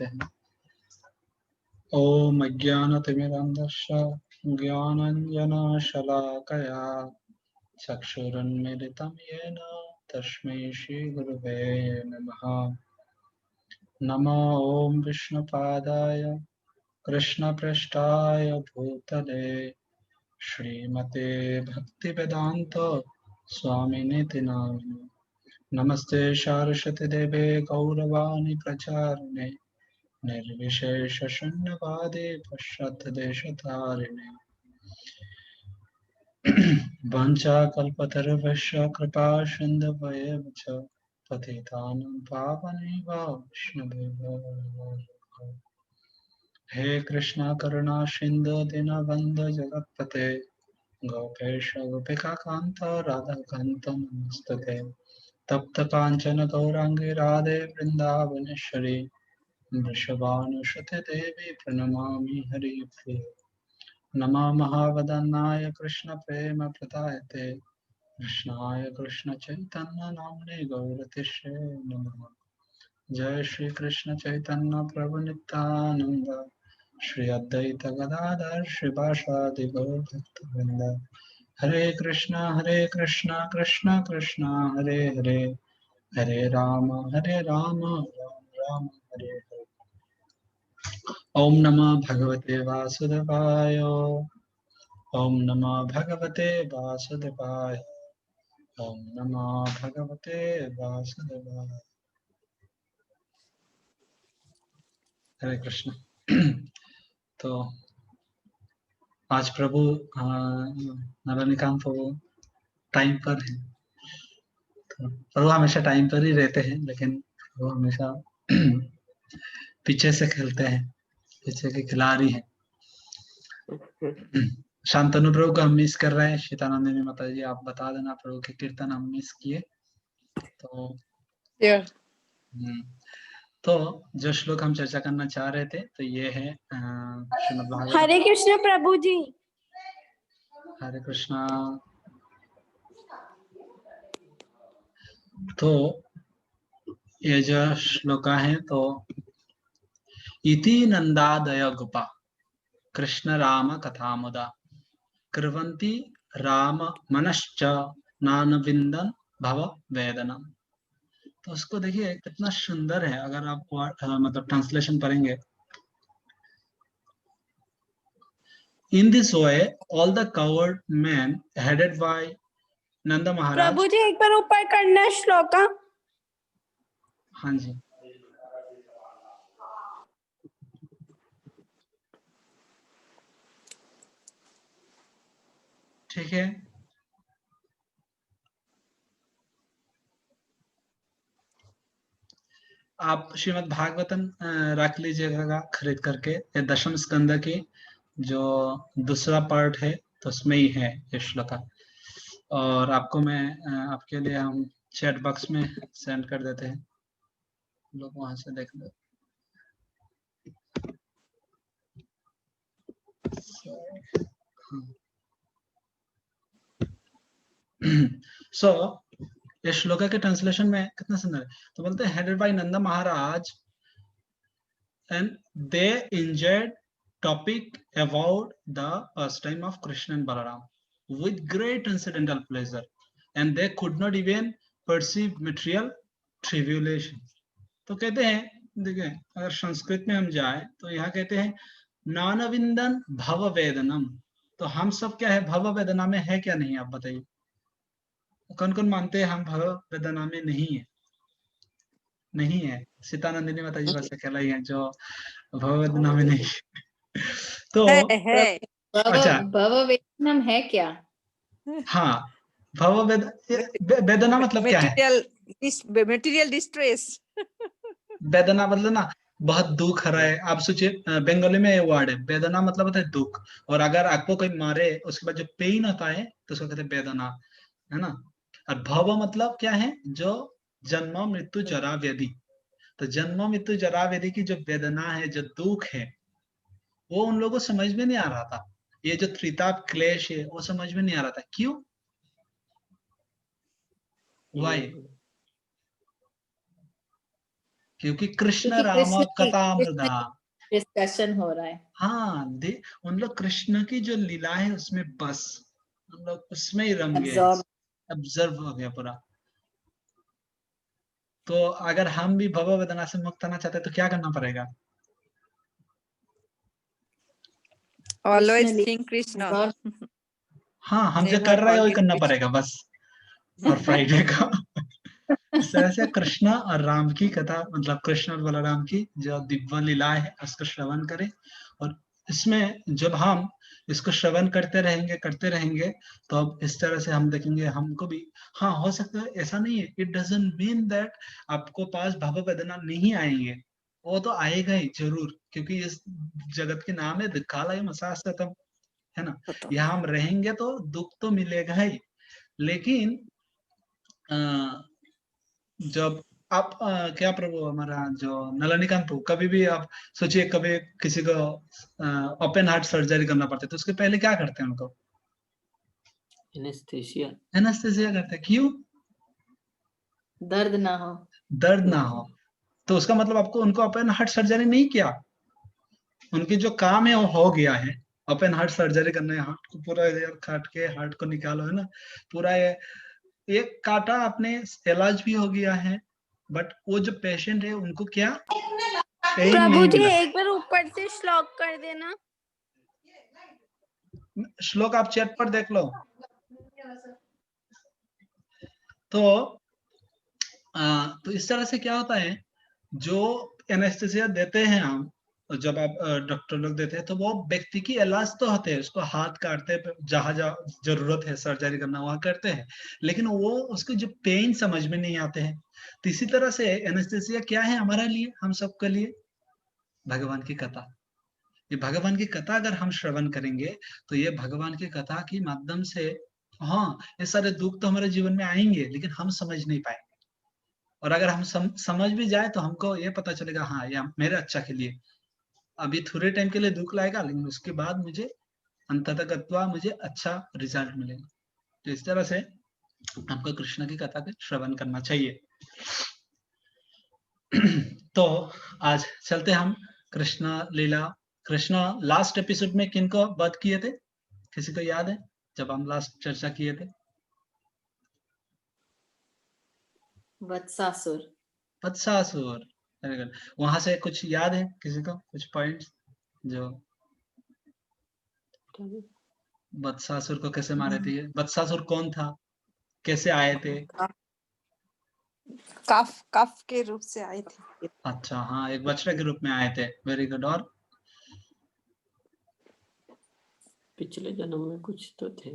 हैं। ओम अज्ञानतिमिरन्धस्य ज्ञानाञ्जनशलाकया चक्षुरुन्मीलितं येन तस्मै श्रीगुरुवे नमः। नमो ॐ विष्णुपादाय कृष्णपृष्ठाय भूतले श्रीमते भक्तिवेदान्त स्वामिनेति नामिने। नमस्ते सारस्वती देवे गौरवाणी प्रचारिणे निर्विशेष शून्यवादे पश्चात्देशतारिणे। वंशाकल्पतरुभ्यश्च कृपा सिन्धुभ्येव च पतितानां पावनेभ्यो वैष्णवेभ्यो नमो नमः। हे कृष्णा करुणा सिन्धु दीनबन्धु जगत्पते गोपेश गोपिकान्त राधाकान्त नमस्तुते। तप्त काञ्चन गौराङ्गी राधे वृन्दावनेश्वरी वृषभानुसुते देवी प्रणमामि हरिप्रिये। नमः महावदनाय कृष्णप्रेमप्रदायते कृष्णाय कृष्णचैतन्यनाम्ने गौरतिष्ठे नमः। जय श्री कृष्ण चैतन्य प्रभु नित्यानंद श्री अद्वैत गदाधर श्रीवासादि गौर भक्तवृंद। हरे कृष्णा कृष्ण कृष्ण हरे हरे, हरे राम राम राम हरे हरे। ओम नमः भगवते वासुदेवाय। ओम नमः भगवते वासुदेवाय। ओम नमः भगवते वासुदेवाय। हरे कृष्ण। तो आज प्रभु नरनिकांत प्रभु टाइम पर है। तो प्रभु हमेशा टाइम पर ही रहते हैं, लेकिन वो हमेशा पीछे से खेलते हैं, पीछे के खिलाड़ी हैं। शांतनु प्रभु को हम मिस कर रहे हैं। शीतानंदिनी माता जी आप बता देना प्रभु के कीर्तन हम मिस किए तो। तो जो श्लोक हम चर्चा करना चाह रहे थे तो ये है श्रीमद् भागवत। हरे कृष्ण प्रभु जी। हरे कृष्णा। तो ये जो श्लोक है तो इति नंदादय गोपा कृष्ण राम कथा मुदा कृवंती राम मनश्च नानविंदन भव वेदना। तो उसको देखिए कितना सुंदर है। अगर आप मतलब ट्रांसलेशन पढ़ेंगे, in this way all the covered man headed by Nand Maharaj. Prabhu ji एक बार ऊपर करना श्लोका। हाँ जी। ठीक है। आप श्रीमद् भागवतम रख लीजिएगा खरीद करके। ये दशम स्कंद की जो दूसरा पार्ट है तो उसमें ही है ये श्लोक। और आपको मैं आपके लिए हम चैट बॉक्स में सेंड कर देते हैं, लोग वहां से देख लो। सो ये श्लोक के ट्रांसलेशन में कितना सुंदर है। तो बोलते हैं headed by Nanda Maharaj and they enjoyed topic about the pastime of Krishna and Balaram with great transcendental pleasure, and they could not even perceive material tribulation. तो कहते हैं, देखिए अगर संस्कृत में हम जाए तो यहाँ कहते हैं नानविंदन भव वेदनम। तो हम सब क्या है, भव वेदना में है क्या नहीं, आप बताइए। कौन कौन मानते हैं हम भव वेदना में नहीं है? नहीं है। सीतानंदिनी माता जी बस अकेला ही है जो भव वेदना में नहीं। तो है। अच्छा भव वेदनम है क्या? हाँ, भव वेदना मतलब क्या है? Material distress. वेदना मतलब ना बहुत दुख रहा है। आप सोचिए बंगाली में ये वर्ड है वेदना, मतलब होता है दुख। और अगर आपको कोई मारे उसके बाद जो पेन होता है तो उसको कहते हैं वेदना, है ना। और भव मतलब क्या है? जो जन्म मृत्यु जरा व्याधि। तो जन्म मृत्यु जरा व्याधि की जो वेदना है, जो दुख है, वो उन लोगों को समझ में नहीं आ रहा था। ये जो त्रिताप क्लेश है वो समझ में नहीं आ रहा था। क्यों? वाई? क्योंकि कृष्ण क्योंकि राम कृष्ण कथामृता। की डिस्कशन हो रहा है। हाँ, उन लोग कृष्ण की जो लीला है उसमें बस हम लोग उसमें ही रम गए, एब्जॉर्ब। ऑब्जर्व हो गया पूरा। तो अगर हम भी भव वेदना से मुक्त होना चाहते हैं तो क्या करना पड़ेगा? Always Krishna think Krishna. और हाँ, हम जो Never कर रहे हैं वही forget करना Krishna. पड़ेगा बस। और फ्राइडे का इस तरह से कृष्ण और राम की कथा, मतलब कृष्ण और बलराम की जो दिव्य लीला है उसको श्रवण करें। और इसमें जब हम इसको श्रवण करते रहेंगे तो अब इस तरह से हम देखेंगे हमको भी, हाँ हो सकता है, ऐसा नहीं है, इट डजंट मीन दैट आपको पास भव वेदना नहीं आएंगे, वो तो आएगा ही जरूर, क्योंकि इस जगत के नाम है काला मसाज खत्म, है ना। यहाँ हम रहेंगे तो दुख तो मिलेगा ही, लेकिन अ, जब आप क्या प्रभु हमारा जो नलनिकांत प्रभु, कभी भी आप सोचिए, कभी किसी को ओपन हार्ट सर्जरी करना पड़ता है तो उसके पहले क्या करते हैं? उनको एनेस्थीसिया एनेस्थेसिया करते हैं। क्यों? दर्द ना हो। दर्द ना हो। तो उसका मतलब आपको उनको ओपन हार्ट सर्जरी नहीं किया, उनकी जो काम है वो हो गया है। ओपन हार्ट सर्जरी करना है, हार्ट को पूरा इधर काट के हार्ट को निकालो, है ना, पूरा एक काटा आपने, इलाज भी हो गया है। बट वो जो पेशेंट है उनको क्या पेन प्रभु नहीं जी मिला। एक बार ऊपर से श्लोक कर देना। श्लोक आप चैट पर देख लो। तो तो इस तरह से क्या होता है, जो एनेस्थेसिया देते हैं हम, जब आप डॉक्टर लोग देते हैं तो वो व्यक्ति की इलाज तो होते हैं, उसको हाथ काटते हैं, जहां जहां जरूरत है सर्जरी करना वहां करते हैं, लेकिन वो उसको जो पेन समझ में नहीं आते हैं। तो इसी तरह से एनेस्थेसिया क्या है हमारे लिए, हम सबके लिए? भगवान की कथा। ये भगवान की कथा अगर हम श्रवण करेंगे तो ये भगवान की कथा के माध्यम से, हाँ, ये सारे दुख तो हमारे जीवन में आएंगे लेकिन हम समझ नहीं पाएंगे। और अगर हम समझ भी जाए तो हमको ये पता चलेगा, हाँ ये मेरे अच्छा के लिए, अभी थोड़े टाइम के लिए दुख लाएगा लेकिन उसके बाद मुझे अंततः मुझे अच्छा रिजल्ट मिलेगा। तो इस तरह से हमको कृष्ण की कथा के श्रवण करना चाहिए। तो आज चलते हम कृष्ण लीला। कृष्ण लास्ट एपिसोड में किनको वध किए थे, किसी को याद है जब हम लास्ट चर्चा किए थे? वत्सासुर। वत्सासुर। Very good. वहां से कुछ याद है किसी को, कुछ पॉइंट्स जो वत्सासुर को कैसे मारे थे? वत्सासुर कौन था, कैसे आए थे? कफ कफ के रूप से आए थे। अच्छा, हाँ, एक बछड़े के रूप में आए थे। Very good. और पिछले जन्म में कुछ तो थे।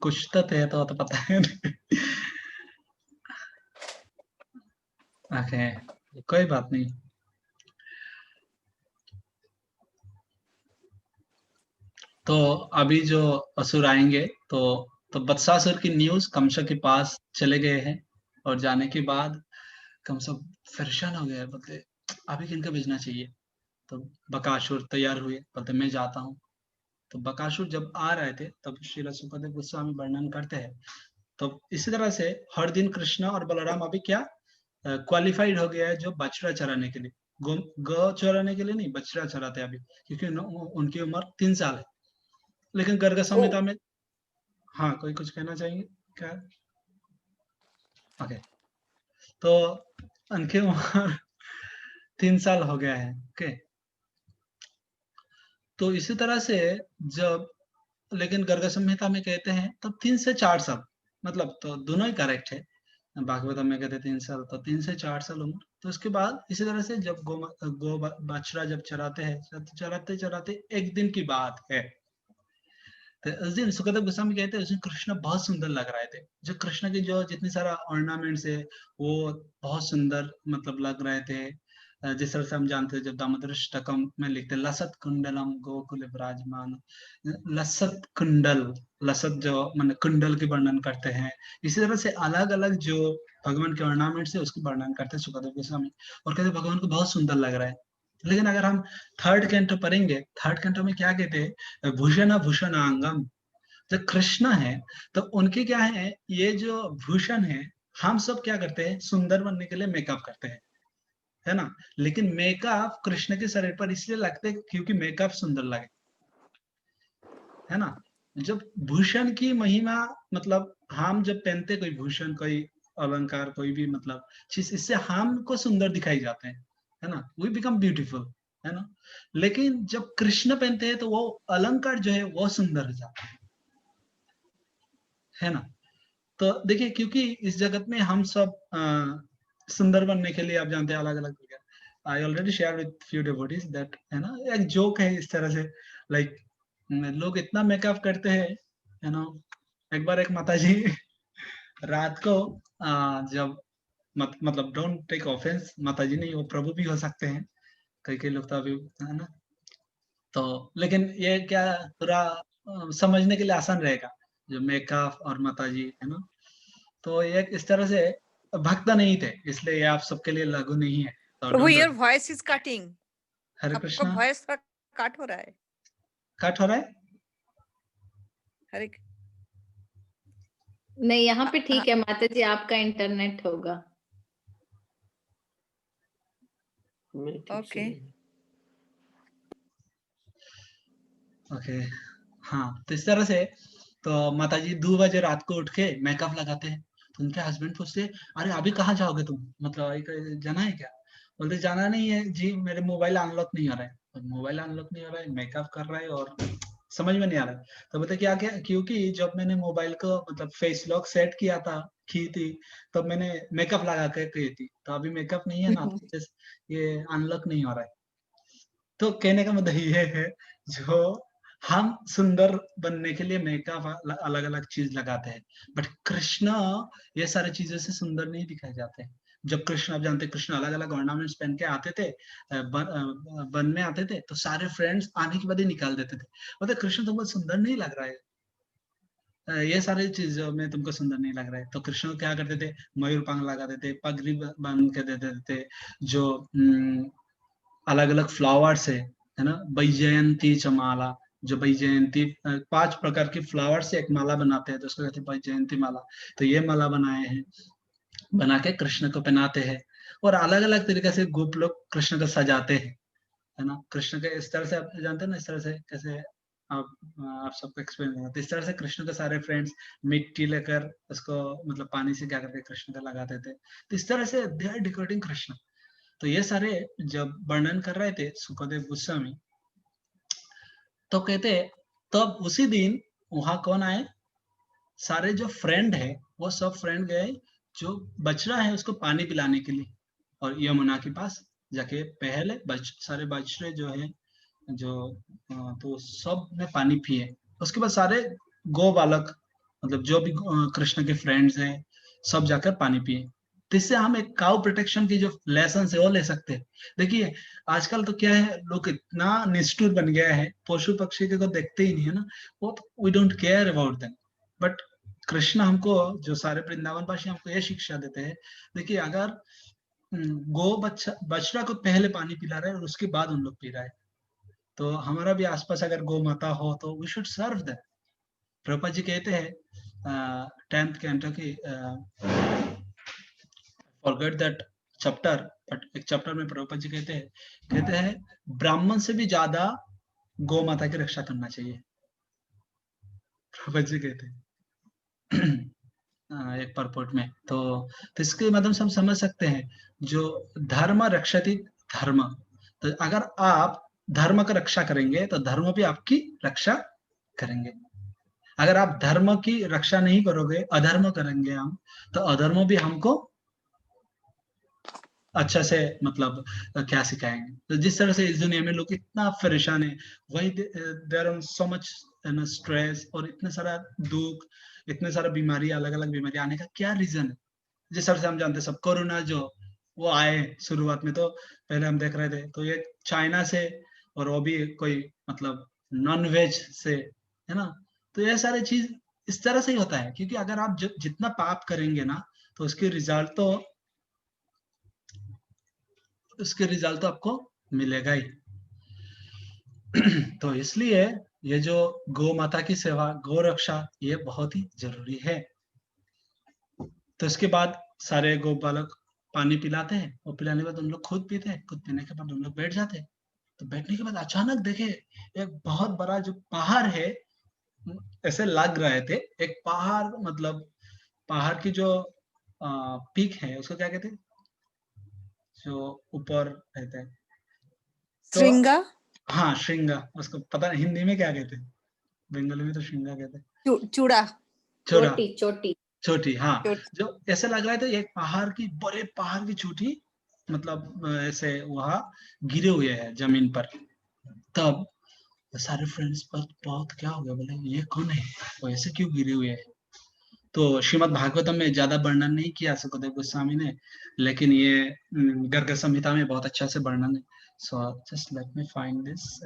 कुछ तो थे, तो पता है नहीं। ओके, कोई बात नहीं। तो अभी जो असुर आएंगे तो वत्सासुर की न्यूज कंस के पास चले गए हैं, और जाने के बाद कंस परेशान हो गया, बोलते अभी किनका भेजना चाहिए? तो बकासुर तैयार हुए, बोलते मैं जाता हूँ। तो बकासुर जब आ रहे थे तब श्री सुखदेव गोस्वामी वर्णन करते हैं। तो इसी तरह से हर दिन कृष्ण और बलराम अभी क्या क्वालिफाइड हो गया है जो बछड़ा चराने के लिए, गौ चराने के लिए नहीं, बछड़ा चराते अभी, क्योंकि उनकी उम्र 3 साल है। लेकिन गर्ग संहिता में, हाँ, कोई कुछ कहना चाहेंगे क्या? ओके, तो उनकी उम्र 3 साल हो गया है। ओके, तो इसी तरह से जब, लेकिन गर्ग संहिता में कहते हैं तब 3 से 4 साल, मतलब तो दोनों ही करेक्ट है। भागवतम में कहते 3 साल, तो 3 से 4 साल उम्र। तो उसके बाद इसी तरह से जब गो बछड़ा जब चराते हैं, चराते चराते एक दिन की बात है, तो उस दिन सुखदेव गोस्वामी कहते हैं उस दिन कृष्ण बहुत सुंदर लग रहे थे। जो कृष्ण के जो जितनी सारा ऑर्नामेंट्स है वो बहुत सुंदर मतलब लग रहे थे। जिस तरह से हम जानते हैं जब दामोदराष्टकम में लिखते हैं लसत कुंडलम गोकुल विराजमान, लसत कुंडल, लसत जो मान कुंडल की वर्णन करते हैं। इसी तरह से अलग अलग जो भगवान के ऑर्नामेंट्स है उसकी वर्णन करते हैं सुखदेव गोस्वामी, और कहते हैं भगवान को बहुत सुंदर लग रहा है। लेकिन अगर हम थर्ड कैंटो पढ़ेंगे, थर्ड कैंटो में क्या कहते हैं, भूषण भूषणांगम, जो कृष्ण है तो उनके क्या है, ये जो भूषण है, हम सब क्या करते हैं सुंदर बनने के लिए मेकअप करते हैं, है ना। लेकिन मेकअप कृष्ण के शरीर पर इसलिए लगते क्योंकि मेकअप सुंदर लगे, है ना। जब भूषण की महिमा, मतलब हम जब पहनते कोई भूषण, कोई अलंकार, कोई भी मतलब चीज, इससे हमको सुंदर दिखाई जाते हैं, है ना, वी बिकम ब्यूटीफुल, है ना। लेकिन जब कृष्ण पहनते हैं तो वो अलंकार जो है वो सुंदर हो जाता है ना। तो देखिए, क्योंकि इस जगत में हम सब सुंदर बनने के लिए, आप जानते हैं, अलग अलग, I already share with few devotees that, है ना, एक जोक है इस तरह से, लाइक लोग इतना मेकअप करते हैं, है ना। एक बार एक माता जी रात को जब मतलब डोंट टेक ऑफेंस, माता जी नहीं, वो प्रभु भी हो सकते हैं, कई कई लोग तो अभी, है ना। तो लेकिन ये क्या, पूरा समझने के लिए आसान रहेगा, जो मेकअप और माता जी, है ना। तो ये इस तरह से भक्त नहीं थे, इसलिए ये आप सबके लिए लागू नहीं है, तो Prabhu, don't. Your voice is cutting. Hare आपका कृष्णा। वॉइस कट हो रहा है। कट हो रहा है। हरे नहीं, यहाँ पे ठीक है माता जी, आपका इंटरनेट होगा। मैं ठीक से ओके। नहीं। ओके। हाँ, तो इस तरह से, तो माता जी 2 बजे रात को उठ के मेकअप लगाते हैं, तो उनके हस्बैंड पूछते, अरे अभी कहाँ जाओगे तुम, मतलब अभी जाना है क्या। बोलते जाना नहीं है जी, मेरे मोबाइल अनलॉक नहीं हो रहा है। मोबाइल अनलॉक नहीं हो रहा है, मेकअप कर रहा है और समझ में नहीं आ रहा है। तो बोलते क्या क्या, क्योंकि जब मैंने मोबाइल को मतलब फेस लॉक सेट किया था, की थी, तब मैंने मेकअप लगा के की थी, तो अभी मेकअप नहीं है ना, तो ये अनलॉक नहीं हो रहा है। तो कहने का मतलब ये है, जो हम सुंदर बनने के लिए मेकअप अलग अलग चीज लगाते हैं, बट कृष्ण ये सारी चीजों से सुंदर नहीं दिखाए जाते हैं। जब कृष्ण, आप जानते हैं, कृष्ण अलग अलग ऑर्नामेंट्स पहन के आते थे, वन में आते थे, तो सारे फ्रेंड्स आने के बाद ही निकाल देते थे, बोलते कृष्ण तुमको सुंदर नहीं लग रहा है, ये सारी चीजों में तुमको सुंदर नहीं लग रहा है। तो कृष्ण को क्या करते थे, मयूर पंख लगाते थे, पगड़ी बांध के देते थे, जो अलग अलग फ्लावर्स है ना, वैजयंती चमाला, जो वैजयंती 5 प्रकार की फ्लावर से एक माला बनाते हैं, तो उसको कहते हैं वैजयंती माला। तो ये माला बनाए हैं, बना के कृष्ण को पहनाते हैं, और अलग अलग तरीके से गोप लोग कृष्ण को सजाते हैं, है ना। कृष्ण के इस तरह से, आप जानते हैं ना, इस तरह से कैसे आप सबको एक्सप्लेन करते, इस तरह से कृष्ण के सारे फ्रेंड्स मिट्टी लेकर उसको मतलब पानी से क्या करके कृष्ण को लगाते थे, तो इस तरह से दे आर डेकोरेटिंग कृष्ण। तो ये सारे जब वर्णन कर रहे थे सुखदेव गोस्वामी, तो कहते तब उसी दिन वहां कौन आए, सारे जो फ्रेंड है वो सब फ्रेंड गए, जो बछड़ा है उसको पानी पिलाने के लिए, और यमुना के पास जाके पहले सारे बछड़े जो है, जो तो सब ने पानी पिए। उसके बाद सारे गो बालक, मतलब जो भी कृष्ण के फ्रेंड्स हैं, सब जाकर पानी पिए। तो इससे हम एक काउ प्रोटेक्शन की जो लेसन है वो ले सकते हैं। देखिए, आजकल तो क्या है, लोग इतना निष्ठुर बन गया है, पशु पक्षी को देखते ही नहीं है ना, वो we don't care about them. But Krishna हमको, जो सारे वृंदावन वासी हमको ये शिक्षा देते हैं, देखिए अगर गो बछड़ा को पहले पानी पिला रहे हैं और उसके बाद उन लोग पी रहा है, तो हमारा भी आसपास अगर गौ माता हो तो we should serve them. Prabhupada ji कहते हैं 10th कैंटो की, फॉरगेट दैट चैप्टर, बट एक चैप्टर में प्रभुपाद जी कहते हैं ब्राह्मण से भी ज्यादा गौ माता की रक्षा करना चाहिए, प्रभुपाद जी कहते हैं एक परपोर्ट में। तो इसके माध्यम से हम समझ सकते हैं, जो धर्म रक्षति धर्म, तो अगर आप धर्म का रक्षा करेंगे तो धर्म भी आपकी रक्षा करेंगे। अगर आप धर्म की रक्षा नहीं करोगे, अधर्म करेंगे हम, तो अधर्म भी हमको अच्छा से मतलब क्या सिखाएंगे। तो जिस तरह से इस दुनिया में लोग इतना परेशान है, वही there are so much stress और इतने सारा दुख, इतने सारा बीमारी, अलग अलग बीमारी आने का क्या रीजन है। जिस तरह से हम जानते हैं, सब कोरोना जो वो आए शुरुआत में, तो पहले हम देख रहे थे, तो ये चाइना से, और वो भी कोई मतलब नॉन वेज से, है ना। तो ये सारी चीज इस तरह से ही होता है, क्योंकि अगर आप जितना पाप करेंगे ना, तो उसके रिजल्ट तो आपको मिलेगा ही। तो इसलिए ये जो गौ माता की सेवा, गौ रक्षा, ये बहुत ही जरूरी है। तो इसके बाद सारे गौ बालक पानी पिलाते हैं, और पिलाने के बाद उन लोग खुद पीते हैं, खुद पीने के बाद उन लोग बैठ जाते हैं। तो बैठने के बाद अचानक देखे एक बहुत बड़ा जो पहाड़ है, ऐसे लग रहे थे एक पहाड़, मतलब पहाड़ की जो पीक है उसको क्या कहते हैं, जो ऊपर रहता है, तो श्रृंगा, हाँ श्रृंगा, उसको पता नहीं हिंदी में क्या कहते हैं, बंगाली में तो श्रृंगा कहते हैं, चूड़ा, छोरा, चोटी चोटी। छोटी, हाँ, चोटी। जो ऐसे लग रहा था एक पहाड़ की, बड़े पहाड़ की चोटी, मतलब ऐसे वहां गिरे हुए हैं जमीन पर। तब सारे फ्रेंड्स पर बहुत क्या हो गया, बोले ये कौन है, वो ऐसे क्यों गिरे हुए हैं। तो श्रीमद् भागवतम में ज्यादा वर्णन नहीं किया सुखदेव गोस्वामी ने, लेकिन ये गर्ग संहिता में बहुत अच्छा से वर्णन है। So just let me find this.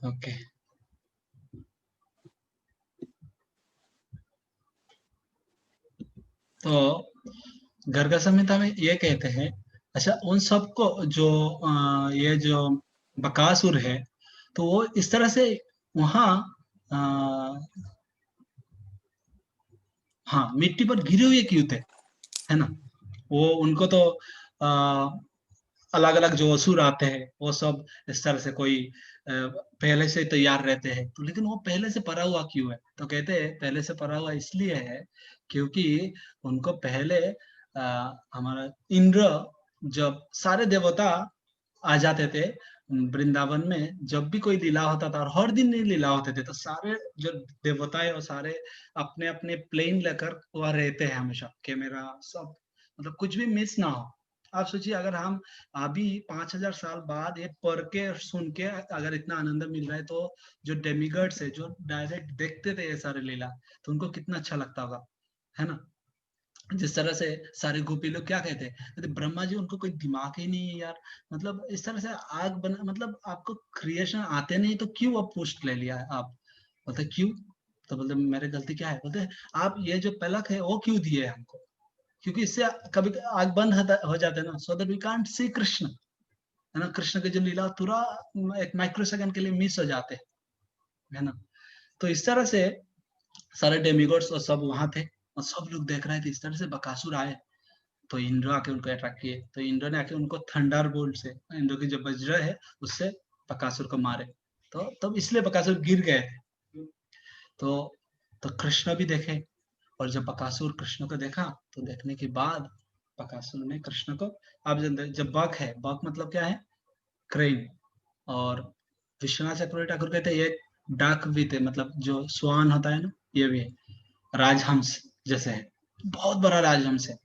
Okay, तो गर्ग संहिता में ये कहते हैं, अच्छा उन सबको जो ये जो बकासुर है, तो वो इस तरह से वहां हाँ मिट्टी पर गिरे हुए क्यों थे, है ना। वो उनको तो अलग अलग जो असुर आते हैं वो सब इस तरह से कोई पहले से तैयार रहते हैं, तो लेकिन वो पहले से परा हुआ क्यों है, तो कहते हैं पहले से परा हुआ इसलिए है क्योंकि उनको पहले हमारा इंद्र, जब सारे देवता आ जाते थे वृंदावन में, जब भी कोई लीला होता था, और हर दिन नहीं लीला होते थे, तो सारे जो देवता है वो सारे अपने अपने प्लेन लेकर वह रहते हैं हमेशा, कैमरा सब, मतलब कुछ भी मिस ना हो। आप सोचिए अगर हम अभी 5000 साल बाद ये पढ़ के और सुन के अगर इतना आनंद मिल रहा है, तो जो डेमिगॉड्स है जो डायरेक्ट देखते थे ये सारे लीला, तो उनको कितना अच्छा लगता होगा, है ना। जिस तरह से सारे गोपी लोग क्या कहते हैं, कहते ब्रह्मा जी उनको कोई दिमाग ही नहीं है यार, मतलब इस तरह से आग बना, मतलब आपको क्रिएशन आते नहीं तो क्यों आप पोस्ट ले लिया है आप, बोलते क्यों, तो बोलते मेरे गलती क्या है, बोलते आप ये जो पलक है वो क्यों दिए हमको, क्योंकि इससे कभी आग बंद हो जाते हैं ना, so that we can't see Krishna, है ना, कृष्ण के जो लीला पूरा एक माइक्रो सेकंड के लिए मिस हो जाते हैं, है ना। तो इस तरह से सारे डेमिगॉड्स और सब वहां थे, और सब लोग देख रहे थे, इस तरह से बकासुर आए, तो इंद्र आके उनको अटैक किए, तो इंद्र ने आके उनको थंडर बोल्ट से, इंद्र की जो वज्र है उससे बकासुर को मारे, तो तब इसलिए बकासुर गिर गए थे। तो कृष्ण भी देखे, और जब बकासुर कृष्ण को देखा, तो देखने के बाद बकासुर ने कृष्ण को, आप जानते जब बक है, बक मतलब क्या है, क्रेन, और विश्वनाथ चक्रवर्ती ठाकुर कहते हैं ये डाक भी थे, मतलब जो स्वान होता है ना, ये भी है, राजहंस जैसे है, बहुत बड़ा राजहंस है,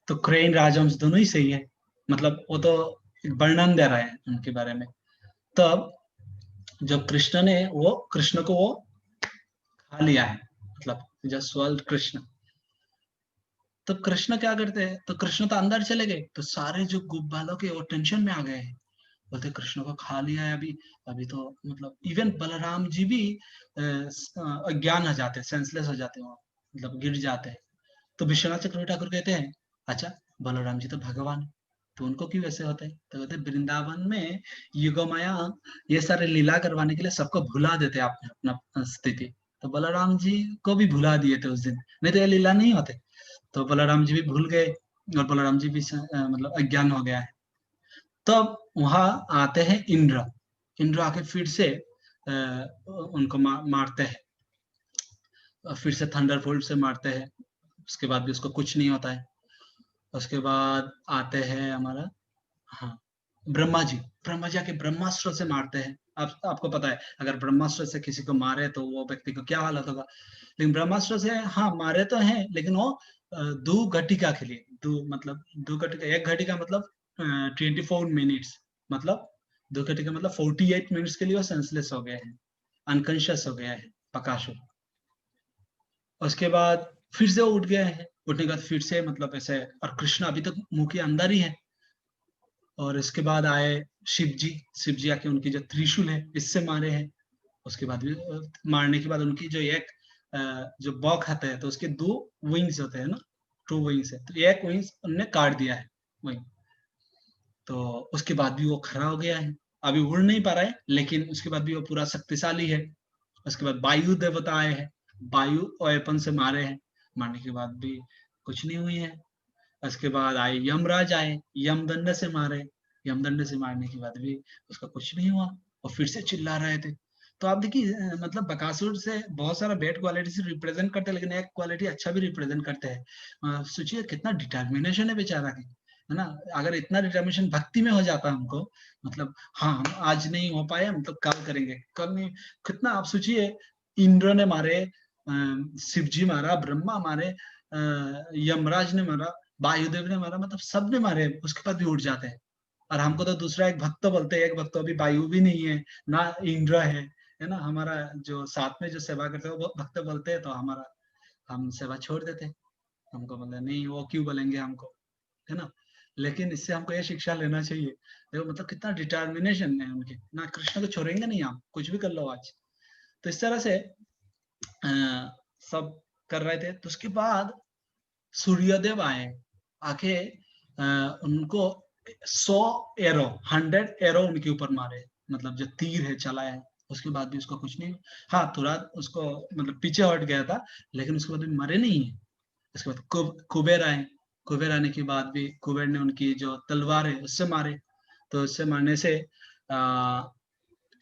तो क्रेन राजहंस दोनों ही सही है, मतलब वो तो वर्णन दे रहे हैं उनके बारे में। तब जब कृष्ण ने वो कृष्ण को वो खा लिया है, मतलब जसवंत कृष्ण, तो कृष्ण क्या करते हैं, तो कृष्ण तो अंदर चले गए, तो सारे जो गोप बालक है वो टेंशन में आ गए हैं, बोलते कृष्ण को खा लिया है अभी, अभी तो मतलब इवन बलराम जी भी अज्ञान हो जाते हैं, सेंसलेस हो जाते हैं, मतलब गिर जाते हैं। तो विश्वनाथ चक्रवर्ती ठाकुर कहते हैं अच्छा बलराम जी तो भगवान है, तो उनको क्यों ऐसे होता है, तो कहते हैं वृंदावन में युगमाया ये सारे लीला करवाने के लिए सबको भुला देते आपने अपना स्थिति, तो बलराम जी को भी भुला दिए थे उस दिन, नहीं तो ये लीला नहीं होते, तो बलराम जी भी भूल गए, और बलराम जी भी मतलब अज्ञान हो गया है। तब वहां आते हैं इंद्र, इंद्र आके फिर से उनको मारते हैं, फिर से थंडरबोल्ट से मारते हैं, उसके बाद भी उसको कुछ नहीं होता है। उसके बाद आते हैं हमारा, हाँ, ब्रह्मा जी, ब्रह्मा जी आके ब्रह्मास्त्र से मारते हैं। आपको पता है अगर ब्रह्मास्त्र से किसी को मारे तो वो व्यक्ति को क्या हालत होगा, लेकिन ब्रह्मास्त्र से हाँ मारे तो हैं, लेकिन वो 2 घटिका के लिए, मतलब 2 घटिका, 1 घटिका मतलब 24 मिनट्स, मतलब 2 घटिका मतलब 48 मिनट्स के लिए वो सेंसलेस हो गए हैं, अनकॉन्शियस हो गया है प्रकाश। उसके बाद फिर से वो उठ गए हैं, उठने के बाद फिर से मतलब ऐसे, और कृष्ण अभी तक मुंह के अंदर ही है। और इसके बाद आए शिव जी आके उनकी जो त्रिशूल है इससे मारे हैं। उसके बाद भी मारने के बाद उनकी जो एक जो बॉक आता है तो उसके 2 विंग्स होते हैं ना, 2 विंग्स है, तो एक विंग्स उनने काट दिया है वही। तो उसके बाद भी वो खड़ा हो गया है, अभी उड़ नहीं पा रहा है, लेकिन उसके बाद भी वो पूरा शक्तिशाली है। उसके बाद वायु देवता आए हैं, वायु वेपन से मारे हैं, मारने के बाद भी कुछ नहीं हुई है। उसके बाद आए यमराज, आए यमदंड से मारे, यमदंड से मारने के बाद भी उसका कुछ नहीं हुआ, और फिर से चिल्ला रहे थे। तो आप देखिए मतलब बकासुर से बहुत सारा बैड क्वालिटी से रिप्रेजेंट करते हैं, लेकिन एक क्वालिटी अच्छा भी रिप्रेजेंट करते हैं। सोचिए कितना डिटर्मिनेशन है बेचारा की, है ना। अगर इतना डिटर्मिनेशन भक्ति में हो जाता हमको, मतलब हाँ हम आज नहीं हो पाए, मतलब कल करेंगे, कल नहीं, कितना आप सोचिए, इंद्र ने मारे, शिव जी मारा, ब्रह्मा मारे, यमराज ने मारा, वायुदेव ने मारा, मतलब सब ने मारे, उसके बाद भी उठ जाते हैं। और हमको तो दूसरा एक भक्त बोलते हैं, एक भक्त अभी वायु भी नहीं है ना इंद्र है ना, हमारा जो साथ में जो सेवा करते हैं वो भक्त बोलते हैं, तो हमारा हम सेवा छोड़ देते हैं। हमको बोलते नहीं वो क्यों बोलेंगे हमको, है ना। लेकिन इससे हमको ये शिक्षा लेना चाहिए, देखो मतलब कितना डिटर्मिनेशन है उनके, ना कृष्ण को छोड़ेंगे नहीं हम, कुछ भी कर लो आज। तो इस तरह से सब कर रहे थे। तो उसके बाद सूर्यदेव आए, आके उनको 100 एरो उनके ऊपर मारे, मतलब जो तीर है चलाया, उसके बाद भी उसको कुछ नहीं। हाँ तुरंत उसको मतलब पीछे हट गया था, लेकिन उसके बाद भी मरे नहीं है। उसके बाद कुबेर आए, कुबेर आने के बाद भी कुबेर ने उनकी जो तलवार है उससे मारे, तो उससे मारने से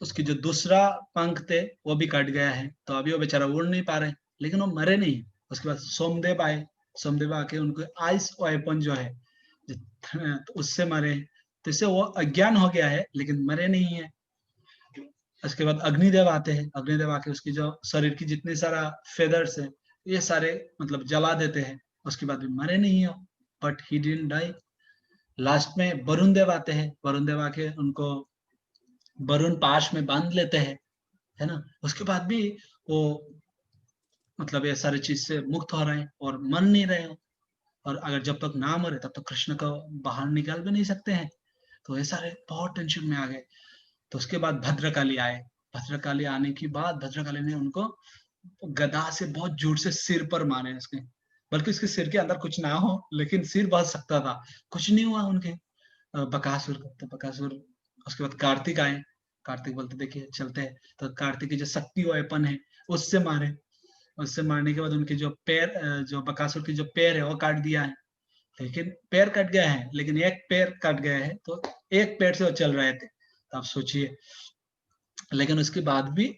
उसकी जो दूसरा पंख थे वो भी कट गया है, तो अभी वो बेचारा उड़ नहीं पा रहे, लेकिन वो मरे नहीं। उसके बाद सोमदेव आए, सोमदेव आके उनको आइस वेपन जो है तो उससे मरे, तो इससे वो अज्ञान हो गया है लेकिन मरे नहीं है। उसके बाद अग्निदेव आते हैं, अग्निदेव आके उसकी जो शरीर की जितने सारा फेदर्स है ये सारे मतलब जला देते हैं, उसके बाद भी मरे नहीं हो, but he didn't die. Last में वरुण देव आते हैं, वरुण देव आके उनको वरुण पाश में बांध लेते हैं, है ना। उसके बाद भी वो मतलब ये सारी चीज से मुक्त हो रहे हैं और मर नहीं रहे हो, और अगर जब तक ना मरे तब तक कृष्ण को बाहर निकाल भी नहीं सकते हैं। तो ये सारे बहुत टेंशन में आ गए। तो उसके बाद भद्रकाली आए, भद्रकाली आने के बाद भद्रकाली ने उनको गदा से बहुत जोर से सिर पर मारे उसके, बल्कि उसके सिर के अंदर कुछ ना हो लेकिन सिर बहुत सकता था, कुछ नहीं हुआ उनके बकासुर को। तो बकासुर, उसके बाद कार्तिक आए, कार्तिक बोलते देखिए चलते हैं, तो कार्तिक की जो शक्ति वेपन है उससे मारे, उससे मारने के बाद उनके जो पैर जो बकासुर की जो पैर है वो काट दिया है, लेकिन पैर कट गया है, लेकिन एक पैर कट गया है, तो एक पैर से वो चल रहे थे, तो आप सोचिए, लेकिन उसके बाद भी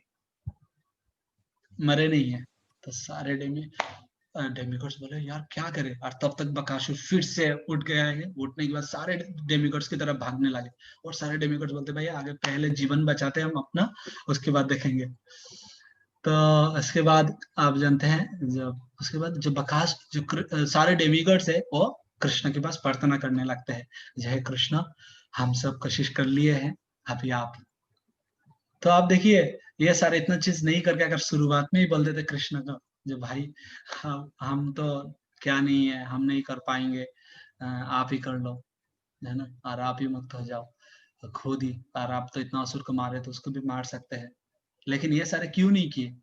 मरे नहीं है। तो सारे डेमिगॉड्स बोले यार क्या करे, और तब तक बकासुर फिर से उठ गया है, उठने के बाद सारे डेमिगॉड्स की तरफ भागने लगे, और सारे डेमिगॉड्स बोलते भाई आगे पहले जीवन बचाते हम अपना, उसके बाद देखेंगे। तो इसके बाद आप जानते हैं जब उसके बाद जो बकास जो सारे डेमिगॉड्स है वो कृष्ण के पास प्रार्थना करने लगते हैं, जय कृष्ण हम सब कोशिश कर लिए हैं, अभी आप। तो आप देखिए ये सारे इतना चीज नहीं करके अगर शुरुआत में ही बोल देते कृष्ण को, जो भाई हम तो क्या नहीं है, हम नहीं कर पाएंगे, आप ही कर लो, है ना, और आप ही मुक्त हो जाओ खुद ही, और आप तो इतना असुर को मारे तो उसको भी मार सकते हैं, लेकिन ये सारे क्यों नहीं किए?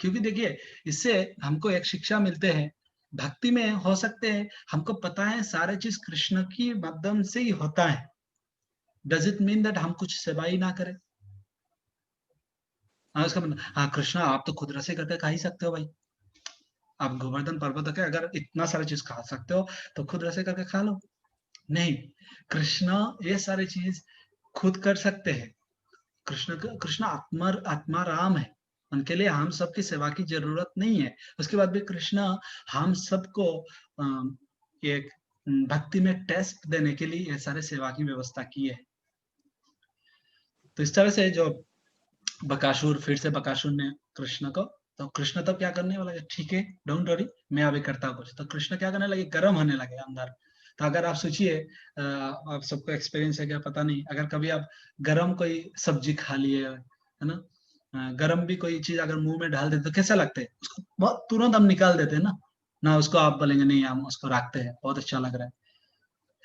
क्योंकि देखिए इससे हमको एक शिक्षा मिलते हैं, भक्ति में हो सकते हैं हमको पता है सारे चीज कृष्ण की माध्यम से ही होता है, डज इट मीन दैट हम कुछ सेवा ही ना करें? हाँ उसका मतलब हाँ कृष्ण आप तो खुद रसे करके खा ही सकते हो भाई, आप गोवर्धन पर्वत के अगर इतना सारा चीज खा सकते हो तो खुद रसे करके खा लो। नहीं, कृष्ण ये सारी चीज खुद कर सकते हैं, कृष्ण आत्मा राम है, उनके लिए हम सबकी सेवा की जरूरत नहीं है। उसके बाद भी कृष्ण हम सबको एक भक्ति में टेस्ट देने के लिए ये सारे सेवा की व्यवस्था की है। तो इस तरह से जो बकासुर, फिर से बकासुर ने कृष्ण को, तो कृष्ण तब क्या करने वाला है, ठीक है डोंट वरी मैं अभी करता हूँ कुछ, तो कृष्ण क्या करने लगे, गर्म होने लगे अंदर। तो अगर आप सोचिए आप सबको एक्सपीरियंस है क्या पता नहीं, अगर कभी आप गरम कोई सब्जी खा लिए है ना, गरम भी कोई चीज अगर मुंह में डाल देते तो कैसा लगता है उसको, बहुत तुरंत हम निकाल देते हैं ना, ना उसको आप बोलेंगे नहीं हम उसको रखते हैं, बहुत अच्छा लग रहा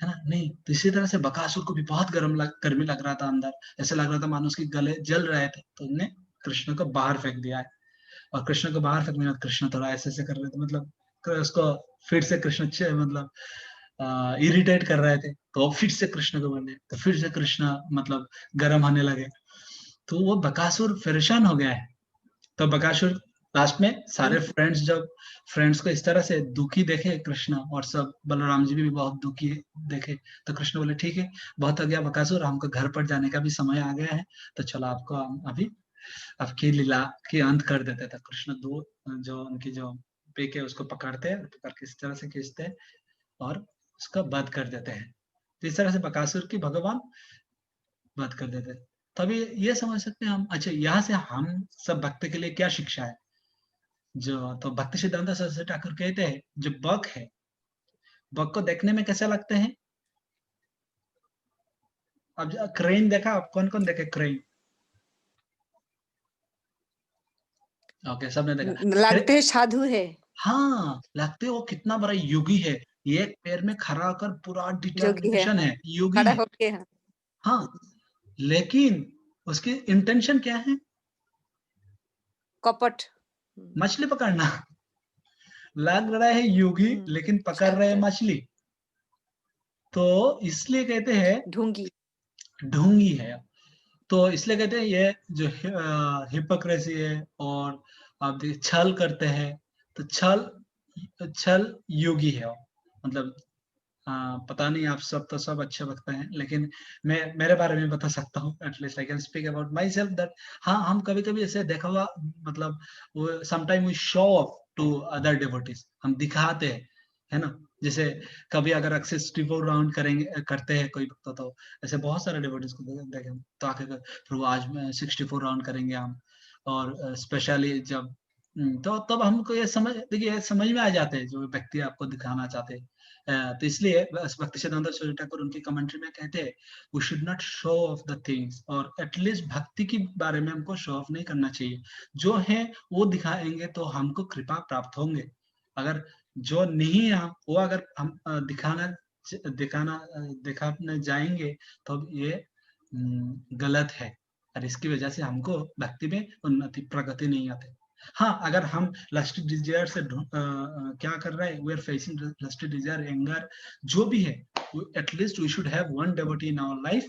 है ना, नहीं। तो इसी तरह से बकासुर को भी बहुत गर्मी लग रहा था अंदर, ऐसे लग रहा था मानो उसके गले जल रहे थे, तो उन्होंने कृष्ण को बाहर फेंक दिया है। और कृष्ण को बाहर फेंकने के बाद कृष्ण थोड़ा ऐसे ऐसे कर रहे थे, मतलब उसको फिर से कृष्ण मतलब इरिटेट कर रहे थे, तो फिर से कृष्ण को बोले, तो फिर से कृष्ण मतलब गर्म होने लगे, तो वो बकासुर परेशान हो गया है। तो बकासुर लास्ट में सारे फ्रेंड्स, जब फ्रेंड्स को इस तरह से दुखी देखे कृष्ण, और सब बलराम जी भी बहुत दुखी देखे, तो कृष्ण बोले ठीक है, बहुत हो गया बकासुर, हमको घर पर जाने का भी समय आ गया है, तो चलो आपको हम अभी आपकी लीला की अंत कर देते थे। कृष्ण दो जो उनकी जो पेक है उसको पकड़ते हैं, पकड़ के इस तरह से खींचते हैं और उसका वध कर देते हैं। तो इस तरह से बकासुर की भगवान वध कर देते हैं। तभी ये समझ सकते हैं हम, अच्छा यहाँ से हम सब भक्त के लिए क्या शिक्षा है। जो तो भक्ति सिद्धांत सरस्वती ठाकुर कहते हैं, जो बक है, बक को देखने में कैसे लगते हैं। अब क्रेन देखा, आप कौन कौन देखे क्रेन? ओके, सबने देखा। लगते हैं साधु है, हाँ, लगते वो कितना बड़ा योगी है, एक पैर में खड़ा होकर पूरा जोगी है, डिटर्मिनेशन है, योगी खड़ा है। होके हाँ। हाँ, लेकिन उसकी इंटेंशन क्या है? कपट। मछली पकड़ना। लग रहा है योगी लेकिन पकड़ रहे हैं शायद मछली। तो इसलिए कहते हैं ढूंगी। ढोंगी है। तो इसलिए कहते हैं ये जो हिपोक्रेसी है, और आप देखिए छल करते हैं, तो छल छल योगी है वो। मतलब पता नहीं, आप सब तो सब अच्छे वक्त हैं, लेकिन मैं मेरे बारे में बता सकता हूँ, at least I can speak about myself that हाँ, हम कभी कभी ऐसे देखा हुआ, मतलब वो sometime we show off to other devotees, हम दिखाते हैं, है ना। जैसे कभी अगर 64 राउंड करेंगे करते हैं कोई भक्त, तो ऐसे बहुत सारे डिवोटीज को देखे तो आके प्रभु आज में 64 राउंड करेंगे हम। और स्पेशली जब तो तब हमको ये समझ, देखिए समझ में आ जाते हैं जो व्यक्ति आपको दिखाना चाहते हैं। तो इसलिए भक्ति सिद्धांत सरस्वती ठाकुर उनकी कमेंट्री में कहते हैं we should not show off the things, और एटलीस्ट भक्ति के बारे में हमको शो ऑफ नहीं करना चाहिए। जो है वो दिखाएंगे तो हमको कृपा प्राप्त होंगे, अगर जो नहीं है वो अगर हम दिखाने जाएंगे तो ये गलत है, और इसकी वजह से हमको भक्ति में उन्नति प्रगति नहीं आती। हाँ, अगर हम लस्टी डिजायर से क्या कर रहे हैं, we are facing lusty desire, anger, जो भी है, at least we should have one devotee in our life,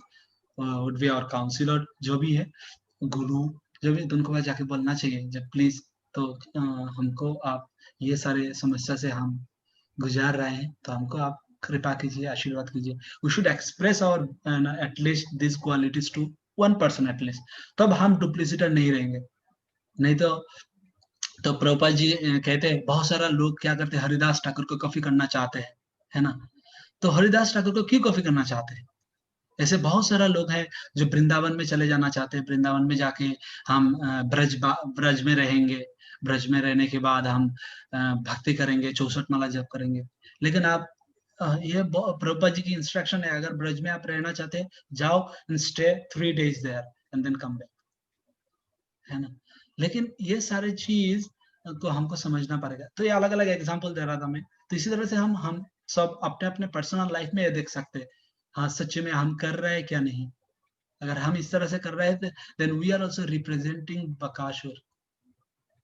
would be our counsellor, जो भी है गुरु, जो भी, तो उनको पास जाके बोलना चाहिए जब प्लीज, तो हमको आप ये सारे समस्या से हम गुजार रहे हैं, तो हमको आप कृपा कीजिए, आशीर्वाद कीजिए। We should express our at least this qualities to one person at least, तब हम डुप्लीसिटर नहीं रहेंगे। नहीं तो प्रभुपाद जी कहते हैं बहुत सारा लोग क्या करते हैं, हरिदास ठाकुर को कॉपी करना चाहते हैं, है ना। तो हरिदास ठाकुर को क्यों कॉपी करना चाहते हैं? ऐसे बहुत सारा लोग हैं जो वृंदावन में चले जाना चाहते हैं, वृंदावन में जाके हम ब्रज में रहेंगे, ब्रज में रहने के बाद हम भक्ति करेंगे, 64 माला जप करेंगे। लेकिन आप ये प्रभुपाद जी की इंस्ट्रक्शन है, अगर ब्रज में आप रहना चाहते हैं, जाओ and stay 3 days there and then come back, है ना। लेकिन ये सारे चीज को हमको समझना पड़ेगा। तो ये अलग अलग एग्जांपल दे रहा था मैं। तो इसी तरह से हम सब अपने अपने पर्सनल लाइफ में ये देख सकते हैं, हाँ सच में हम कर रहे हैं क्या नहीं। अगर हम इस तरह से कर रहे थे, then we are also representing Bakasur.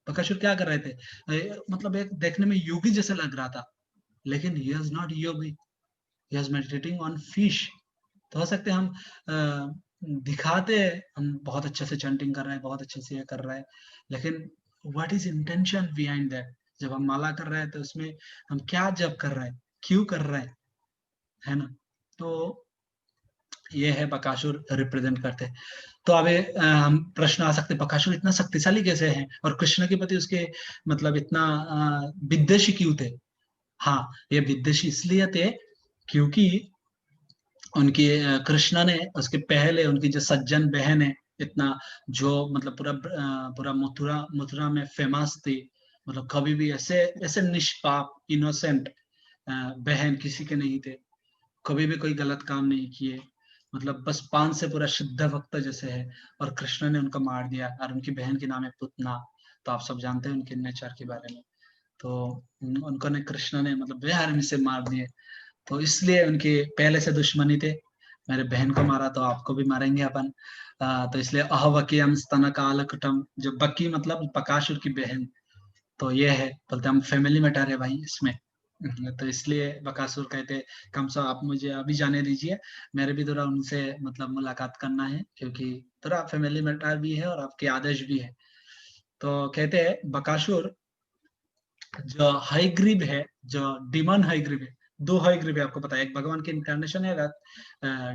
Bakasur क्या कर रहे थे, मतलब एक देखने में योगी जैसे लग रहा था, लेकिन he is not Yogi, he is meditating on fish. तो हो सकते हम दिखाते हैं हम बहुत अच्छे से चैंटिंग कर रहे हैं, बहुत अच्छे से ये कर रहे हैं, लेकिन what is intention behind that. जब हम माला कर रहे हैं तो उसमें हम क्या जप कर रहे हैं, क्यों कर रहे हैं, है ना। तो ये है बकासुर रिप्रेजेंट करते हैं। तो अब हम प्रश्न आ सकते हैं बकासुर इतना शक्तिशाली कैसे है, और कृष्ण के प्रति उसके मतलब इतना विद्वेषी क्यों थे। हाँ, ये विद्वेषी इसलिए थे क्योंकि उनकी कृष्णा ने उसके पहले उनकी जो सज्जन बहन है, इतना जो मतलब पूरा मथुरा मथुरा में फेमस थी, मतलब कभी भी ऐसे ऐसे निष्पाप इनोसेंट बहन किसी के नहीं थे, कभी भी कोई गलत काम नहीं किए, मतलब बस पान से पूरा शुद्ध भक्त जैसे है। और कृष्ण ने उनको मार दिया, और उनकी बहन के नाम है पुतना। तो आप सब जानते हैं उनके नेचर के बारे में। तो उनको ने कृष्ण ने मतलब बेरहमी से मार दिए। तो इसलिए उनकी पहले से दुश्मनी थे, मेरे बहन को मारा तो आपको भी मारेंगे अपन। तो इसलिए अहवकीयम स्तन कालकुटम, जो बकी मतलब बकासुर की बहन, तो ये है, बोलते हम फैमिली मैटर है भाई इसमें। तो इसलिए बकासुर कहते कम से आप मुझे अभी जाने दीजिए, मेरे भी थोड़ा उनसे मतलब मुलाकात करना है, क्योंकि थोड़ा फैमिली मैटर भी है और आपके आदेश भी है। तो कहते हैं बकासुर जो हाईग्रीव है, जो डिमन हाईग्रीव है, दो हाईग्रीव है आपको पता है, एक भगवान की इंcarnation है,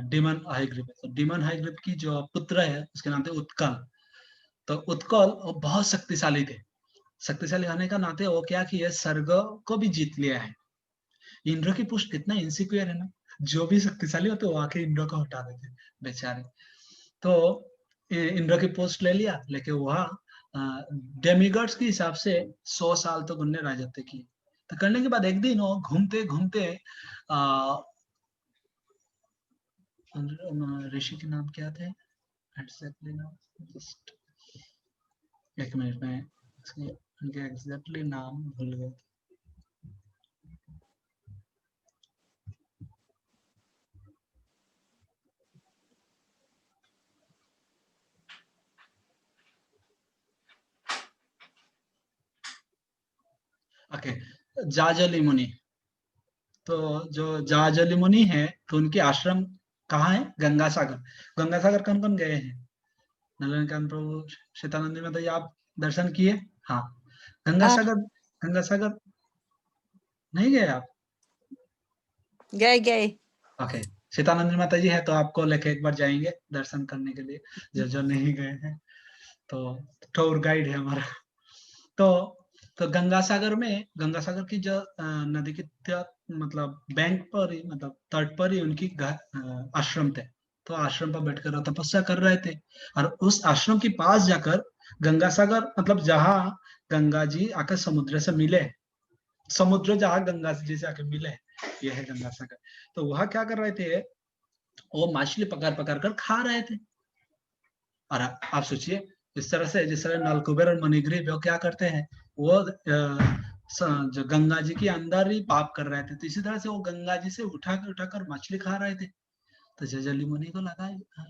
डिमन हाईग्रीव है। तो डिमन हाईग्रीव की जो पुत्र है उसके नाम थे उत्कल। तो उत्कल वो बहुत शक्तिशाली थे, शक्तिशाली होने का नाते वो क्या किए, स्वर्ग को भी जीत लिया है। इंद्र की पुष्ट कितना इनसिक्योर है ना, जो भी शक्तिशाली होते वो आके इंद्र को हटा देते बेचारे। तो इंद्र की पोस्ट ले लिया, लेके वहां डेमिगॉड्स के हिसाब से 100 साल तक उनने राजत्व किए। तो करने के बाद एक दिन वो घूमते घूमते ऋषि के नाम क्या थे एग्जैक्टली नाम, जस्ट एक मिनट में उनके एग्जैक्टली नाम भूल गए। ओके, जाजली मुनि। तो जो जाजली मुनि है, तो उनके आश्रम कहाँ है, गंगा सागर। गंगा सागर कौन कौन गए हैं, नलनकान प्रभु, श्वेतानंदी माता जी, आप दर्शन किए? हाँ, गंगा हाँ। सागर, गंगा सागर नहीं गए आप? गए गए। ओके, श्वेतानंदी माता जी है तो आपको लेके एक बार जाएंगे दर्शन करने के लिए, जो नहीं गए हैं। तो टूर गाइड है हमारा। तो तो गंगा सागर में, गंगा सागर की जो नदी की मतलब बैंक पर ही, मतलब तट पर ही उनकी आश्रम थे। तो आश्रम पर बैठकर वो तपस्या कर रहे थे, और उस आश्रम के पास जाकर गंगा सागर, मतलब जहाँ गंगा जी आकर समुद्र से मिले, समुद्र जहाँ गंगा जी से आकर मिले, यह है गंगा सागर। तो वह क्या कर रहे थे, वो मछली पकड़ पकड़ कर खा रहे थे। और आप सोचिए, इस तरह से, जिस तरह नलकुबेर और मणिग्रीव वो क्या करते हैं, वो जो गंगा जी के अंदर ही पाप कर रहे थे, तो इसी तरह से वो गंगा जी से उठाकर मछली खा रहे थे। तो जजली मुनि को लगा,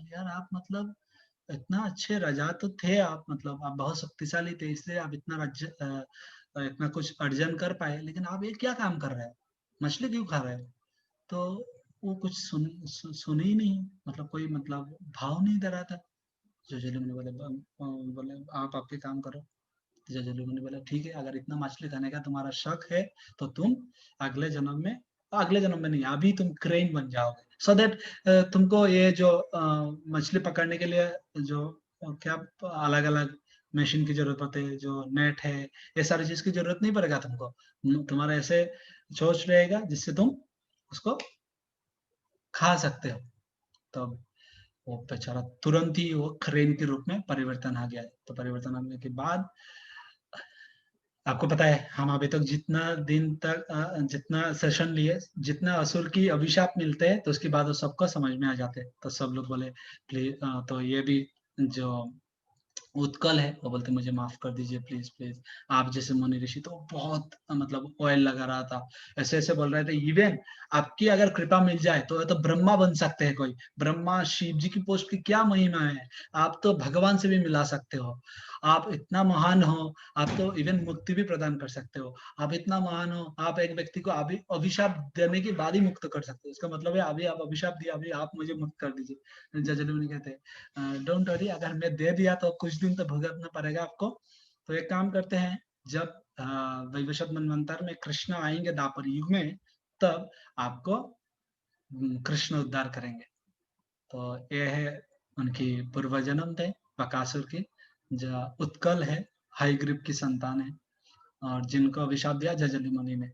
यार आप मतलब इतना अच्छे राजा तो थे आप, मतलब आप बहुत शक्तिशाली थे, इसलिए आप इतना राज्य इतना कुछ अर्जन कर पाए, लेकिन आप ये क्या काम कर रहे हैं, मछली क्यों खा रहे हो? तो वो कुछ सुन ही नहीं, मतलब कोई मतलब भाव नहीं दे रहा था। जजली मुनि बोले, बोले आप आपके काम करो। जजली मुनि बोले ठीक है, अगर इतना मछली खाने का तुम्हारा शक है, तो तुम अगले जन्म में, अगले जन्म में नहीं, अभी तुम क्रेन बन जाओगे, सो दैट तुमको ये जो मछली पकड़ने के लिए जो क्या अलग अलग मशीन की जरूरत होती है, जो नेट है, ये सारी चीज की जरूरत नहीं पड़ेगा तुमको। तुम्हारा ऐसे सोच रहेगा जिससे तुम उसको खा सकते हो। तब वो बेचारा तुरंत ही वो क्रेन के रूप में परिवर्तन आ गया। तो परिवर्तन आने के बाद आपको पता है, हम अभी तक जितना दिन तक जितना सेशन लिए, जितना असुर की अभिशाप मिलते हैं, तो उसके बाद वो सबको समझ में आ जाते हैं। तो सब लोग बोले प्लीज, तो ये भी जो उत्कल है वो बोलते मुझे माफ कर दीजिए प्लीज प्लीज, आप जैसे मुनि ऋषि, तो बहुत मतलब ऑयल लगा रहा था, ऐसे ऐसे बोल रहे थे, इवन आपकी अगर कृपा मिल जाए तो ब्रह्मा बन सकते हैं कोई, ब्रह्मा शिव जी की पोस्ट की क्या महिमा है, आप तो भगवान से भी मिला सकते हो, आप इतना महान हो, आप तो इवन मुक्ति भी प्रदान कर सकते हो, आप इतना महान हो, आप एक व्यक्ति को अभी अभिशाप देने के बाद ही मुक्त कर सकते हो, इसका मतलब है अभी आप अभिशाप दिया, अभी आप मुझे मुक्त कर दीजिए। जजली मुनि कहते हैं डोंट वरी, अगर मैं दे दिया तो कुछ दिन तो भुगतना पड़ेगा आपको। तो एक काम करते हैं, जब वैवस्वत मनवंतर में कृष्ण आएंगे द्वापर युग में, तब आपको कृष्ण उद्धार करेंगे। तो ये है उनकी पूर्व जन्म थे बकासुर की, जो उत्कल है, हाईग्रीव की संतान है, और जिनको अभिशाप दिया जजली मुनि ने।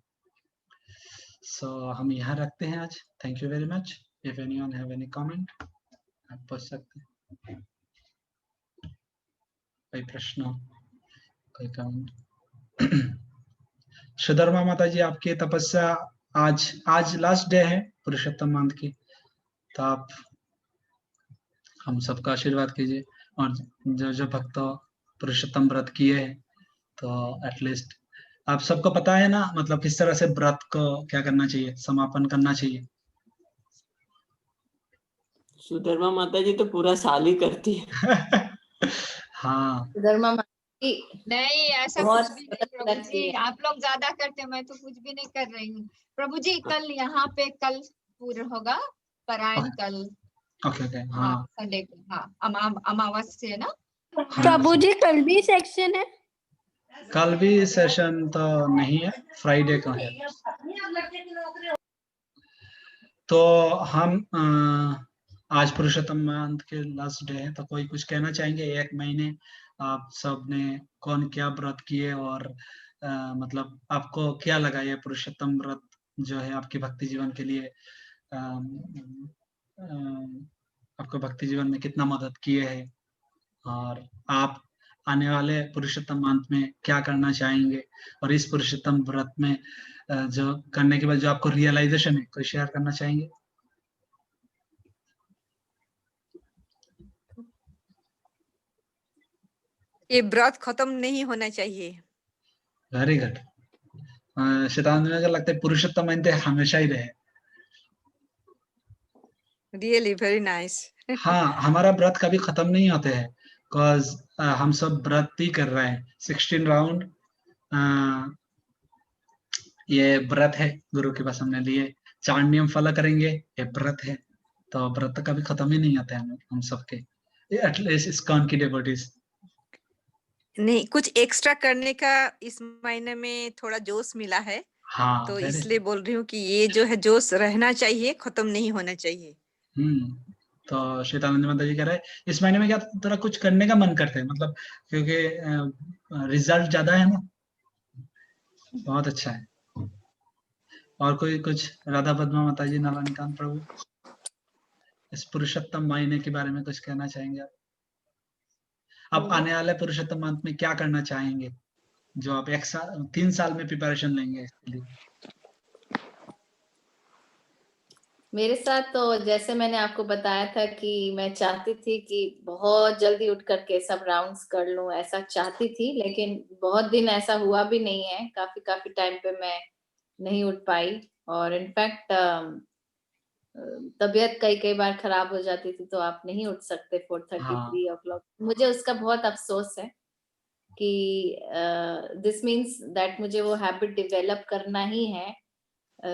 सो हम यहाँ रखते हैं आज। Thank you very much. If anyone have any comment, आप पूछ सकते हैं, कोई प्रश्न, कोई कमेंट। सुधर्मा माता जी, आपकी तपस्या आज लास्ट डे है पुरुषोत्तम मांथ की, तो आप हम सबका आशीर्वाद कीजिए, और जो जो भक्त पुरुषोत्तम व्रत किए हैं, तो एटलीस्ट आप सबको पता है ना, मतलब किस तरह से व्रत को क्या करना चाहिए, समापन करना चाहिए। सुधर्मा माता जी तो पूरा साल ही करती है। हाँ धर्मा माता जी नहीं ऐसा बहुत कुछ भी नहीं व्रत प्रभु रखती जी, है। आप लोग ज्यादा करते हैं, मैं तो कुछ भी नहीं कर रही हूँ प्रभु जी। कल यहाँ पे कल पूरा होगा पारायण कल। ओके ओके हाँ हाँ संडे को, हाँ अमावस्या है ना। प्रभु जी कल भी सेक्शन है? कल भी सेशन तो नहीं है, फ्राइडे का है। तो हम आज पुरुषोत्तम मास के लास्ट डे है, तो कोई कुछ कहना चाहेंगे? एक महीने आप सब ने कौन क्या व्रत किए, और मतलब आपको क्या लगा ये पुरुषोत्तम व्रत जो है आपके भक्ति जीवन के लिए, अम, अम, आपको भक्ति जीवन में कितना मदद किए है, और आप आने वाले पुरुषोत्तम मास में क्या करना चाहेंगे, और इस पुरुषोत्तम व्रत में जो करने के बाद जो आपको रियलाइजेशन है, कोई शेयर करना चाहेंगे? ये व्रत खत्म नहीं होना चाहिए। Very good. शैतान में लगता है पुरुषोत्तम मानते हमेशा ही रहे। Really very nice. हाँ, हमारा व्रत कभी खत्म नहीं होते हैं, बिकॉज हम सब व्रत ही कर रहे हैं 16 राउंड। ये व्रत है, गुरु के पास हमने लिए 4 नियम फॉलो करेंगे, ये व्रत है। तो व्रत कभी खत्म ही नहीं होते हम सबके, एटलीस्ट इस्कॉन की डिवोटीज। नहीं, कुछ एक्स्ट्रा करने का इस महीने में थोड़ा जोश मिला है, हाँ तो very इसलिए good। बोल रही हूँ कि ये जो है जोश रहना चाहिए, खत्म नहीं होना चाहिए। तो शैतानंद माता जी कह रहे हैं इस महीने में क्या तेरा कुछ करने का मन करते हैं, मतलब क्योंकि रिजल्ट ज्यादा है ना, बहुत अच्छा है। और कोई कुछ? राधा पद्मा माता जी, नवनीकांत प्रभु, इस पुरुषोत्तम महीने के बारे में कुछ कहना चाहेंगे आप? अब आने वाले पुरुषोत्तम मास में क्या करना चाहेंगे, जो आप 3 साल में प्रिपरेशन लेंगे इसके लिए? मेरे साथ तो जैसे मैंने आपको बताया था कि मैं चाहती थी कि बहुत जल्दी उठ करके सब राउंड्स कर लूं, ऐसा चाहती थी, लेकिन बहुत दिन ऐसा हुआ भी नहीं है। काफी काफी टाइम पे मैं नहीं उठ पाई, और इनफैक्ट तबीयत कई कई बार खराब हो जाती थी, तो आप नहीं उठ सकते 4:30 हाँ 3 o'clock। मुझे उसका बहुत अफसोस है कि दिस मीन्स दैट मुझे वो हैबिट डेवलप करना ही है।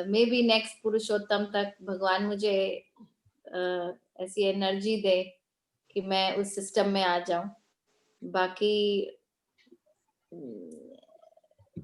मे बी नेक्स्ट पुरुषोत्तम तक भगवान मुझे ऐसी एनर्जी दे कि मैं उस सिस्टम में आ जाऊं। बाकी